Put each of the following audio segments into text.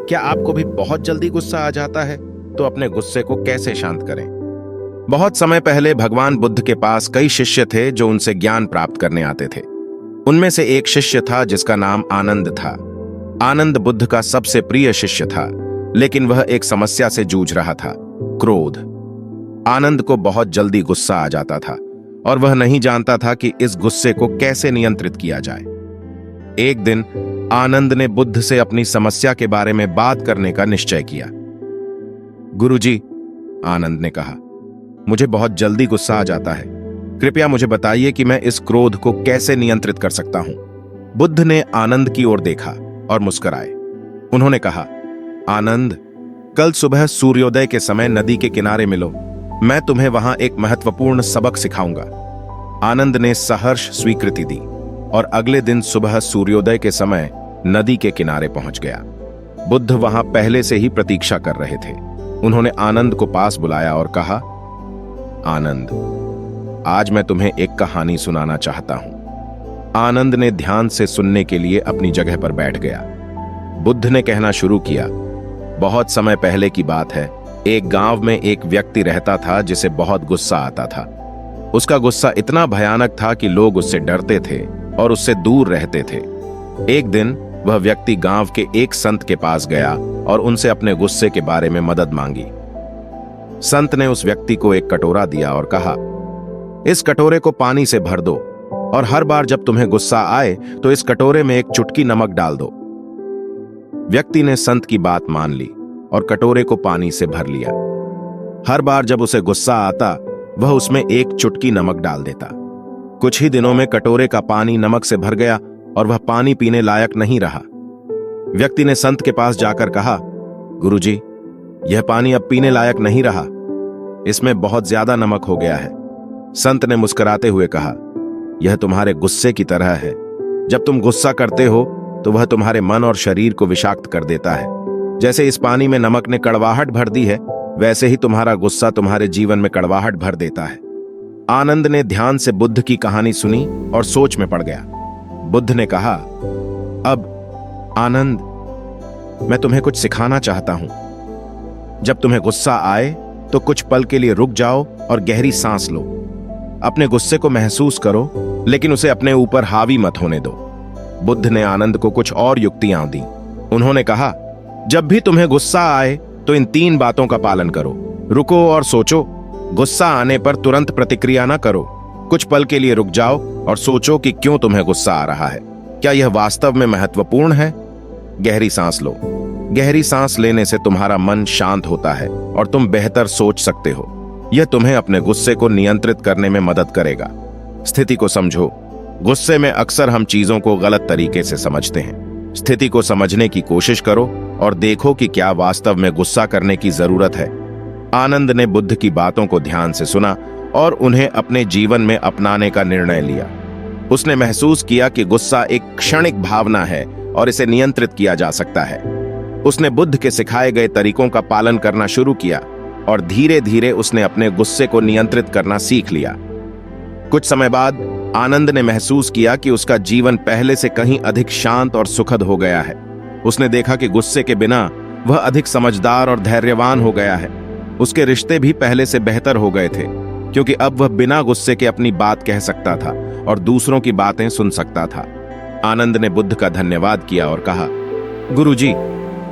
क्या आपको भी बहुत जल्दी गुस्सा आ जाता है? तो अपने गुस्से को कैसे शांत करें? बहुत समय पहले भगवान बुद्ध के पास कई शिष्य थे जो उनसे ज्ञान प्राप्त करने आते थे। उनमें से एक शिष्य था जिसका नाम आनंद था। आनंद बुद्ध का सबसे प्रिय शिष्य था, लेकिन वह एक समस्या से जूझ रहा था, क्रोध। आनंद को बहुत जल्दी गुस्सा आ जाता था और वह नहीं जानता था कि इस गुस्से को कैसे नियंत्रित किया जाए। एक दिन आनंद ने बुद्ध से अपनी समस्या के बारे में बात करने का निश्चय किया। गुरुजी, आनंद ने कहा, मुझे बहुत जल्दी गुस्सा आ जाता है। कृपया मुझे बताइए कि मैं इस क्रोध को कैसे नियंत्रित कर सकता हूं। बुद्ध ने आनंद की ओर देखा और मुस्कुराए। उन्होंने कहा, आनंद, कल सुबह सूर्योदय के समय नदी के किनारे मिलो। मैं तुम्हें वहां एक महत्वपूर्ण सबक सिखाऊंगा। आनंद ने सहर्ष स्वीकृति दी और अगले दिन सुबह सूर्योदय के समय नदी के किनारे पहुंच गया। बुद्ध वहां पहले से ही प्रतीक्षा कर रहे थे। उन्होंने आनंद को पास बुलाया और कहा, आनंद, आज मैं तुम्हें एक कहानी सुनाना चाहता हूं। आनंद ने ध्यान से सुनने के लिए अपनी जगह पर बैठ गया। बुद्ध ने कहना शुरू किया, बहुत समय पहले की बात है। एक गांव में एक व्यक्ति रहता था जिसे बहुत गुस्सा आता था। उसका गुस्सा इतना भयानक था कि लोग उससे डरते थे और उससे दूर रहते थे। एक दिन वह व्यक्ति गांव के एक संत के पास गया और उनसे अपने गुस्से के बारे में मदद मांगी। संत ने उस व्यक्ति को एक कटोरा दिया और कहा, इस कटोरे को पानी से भर दो और हर बार जब तुम्हें गुस्सा आए तो इस कटोरे में एक चुटकी नमक डाल दो। व्यक्ति ने संत की बात मान ली और कटोरे को पानी से भर लिया। हर बार जब उसे गुस्सा आता वह उसमें एक चुटकी नमक डाल देता। कुछ ही दिनों में कटोरे का पानी नमक से भर गया और वह पानी पीने लायक नहीं रहा। व्यक्ति ने संत के पास जाकर कहा, गुरुजी, यह पानी अब पीने लायक नहीं रहा। इसमें बहुत ज्यादा नमक हो गया है। संत ने मुस्कुराते हुए कहा, यह तुम्हारे गुस्से की तरह है। जब तुम गुस्सा करते हो तो वह तुम्हारे मन और शरीर को विषाक्त कर देता है। जैसे इस पानी में नमक ने कड़वाहट भर दी है, वैसे ही तुम्हारा गुस्सा तुम्हारे जीवन में कड़वाहट भर देता है। आनंद ने ध्यान से बुद्ध की कहानी सुनी और सोच में पड़ गया। बुद्ध ने कहा, अब आनंद, मैं तुम्हें कुछ सिखाना चाहता हूं। जब तुम्हें गुस्सा आए तो कुछ पल के लिए रुक जाओ और गहरी सांस लो। अपने गुस्से को महसूस करो, लेकिन उसे अपने ऊपर हावी मत होने दो। बुद्ध ने आनंद को कुछ और युक्तियां दी। उन्होंने कहा, जब भी तुम्हें गुस्सा आए तो इन 3 बातों का पालन करो। रुको और सोचो। गुस्सा आने पर तुरंत प्रतिक्रिया ना करो। कुछ पल के लिए रुक जाओ और सोचो कि क्यों तुम्हें गुस्सा आ रहा है। क्या यह वास्तव में महत्वपूर्ण है? गहरी सांस लो। गहरी सांस लेने से तुम्हारा मन शांत होता है और तुम बेहतर सोच सकते हो। यह तुम्हें अपने गुस्से को नियंत्रित करने में मदद करेगा। स्थिति को समझो। गुस्से में अक्सर हम चीजों को गलत तरीके से समझते हैं। स्थिति को समझने की कोशिश करो और देखो कि क्या वास्तव में गुस्सा करने की जरूरत है। आनंद ने बुद्ध की बातों को ध्यान से सुना और उन्हें अपने जीवन में अपनाने का निर्णय लिया। उसने महसूस किया कि गुस्सा एक क्षणिक भावना है और इसे नियंत्रित किया जा सकता है। उसने बुद्ध के सिखाए गए तरीकों का पालन करना शुरू किया और धीरे धीरे उसने अपने गुस्से को नियंत्रित करना सीख लिया। कुछ समय बाद आनंद ने महसूस किया कि उसका जीवन पहले से कहीं अधिक शांत और सुखद हो गया है। उसने देखा कि गुस्से के बिना वह अधिक समझदार और धैर्यवान हो गया है। उसके रिश्ते भी पहले से बेहतर हो गए थे, क्योंकि अब वह बिना गुस्से के अपनी बात कह सकता था और दूसरों की बातें सुन सकता था। आनंद ने बुद्ध का धन्यवाद किया और कहा, गुरुजी,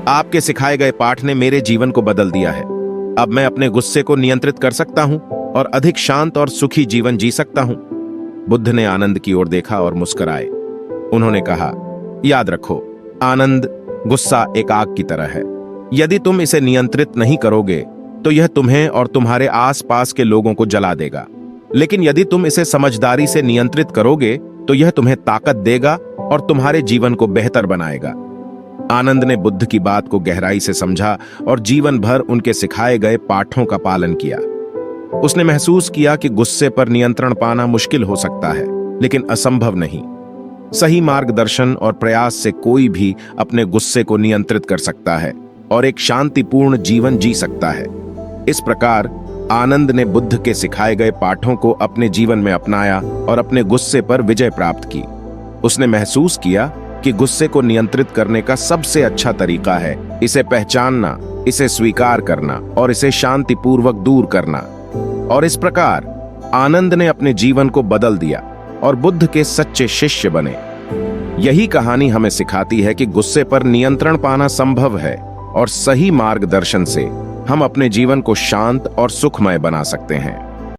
आपके सिखाए गए पाठ ने मेरे जीवन को बदल दिया है। अब मैं अपने गुस्से को नियंत्रित कर सकता हूं और अधिक शांत और सुखी जीवन जी सकता हूं। बुद्ध ने आनंद की ओर देखा और मुस्कुराए। उन्होंने कहा, याद रखो, आनंद, गुस्सा एक आग की तरह है। यदि तुम इसे नियंत्रित नहीं करोगे तो यह तुम्हें और तुम्हारे आसपास के लोगों को जला देगा। लेकिन यदि तुम इसे समझदारी से नियंत्रित करोगे तो यह तुम्हें ताकत देगा और तुम्हारे जीवन को बेहतर बनाएगा। आनंद ने बुद्ध की बात को गहराई से समझा और जीवन भर उनके सिखाए गए पाठों का पालन किया। उसने महसूस किया कि गुस्से पर नियंत्रण पाना मुश्किल हो सकता है, लेकिन असंभव नहीं। सही मार्गदर्शन और प्रयास से कोई भी अपने गुस्से को नियंत्रित कर सकता है और एक शांतिपूर्ण जीवन जी सकता है। इस प्रकार आनंद ने बुद्ध के सिखाए गए पाठों को अपने जीवन में अपनाया और अपने गुस्से पर विजय प्राप्त की। उसने महसूस किया कि गुस्से को नियंत्रित करने का सबसे अच्छा तरीका है इसे पहचानना, इसे स्वीकार करना और इसे शांतिपूर्वक दूर करना। और इस प्रकार आनंद ने अपने जीवन को बदल दिया और बुद्ध के सच्चे शिष्य बने। यही कहानी हमें सिखाती है कि गुस्से पर नियंत्रण पाना संभव है और सही मार्गदर्शन से हम अपने जीवन को शांत और सुखमय बना सकते हैं।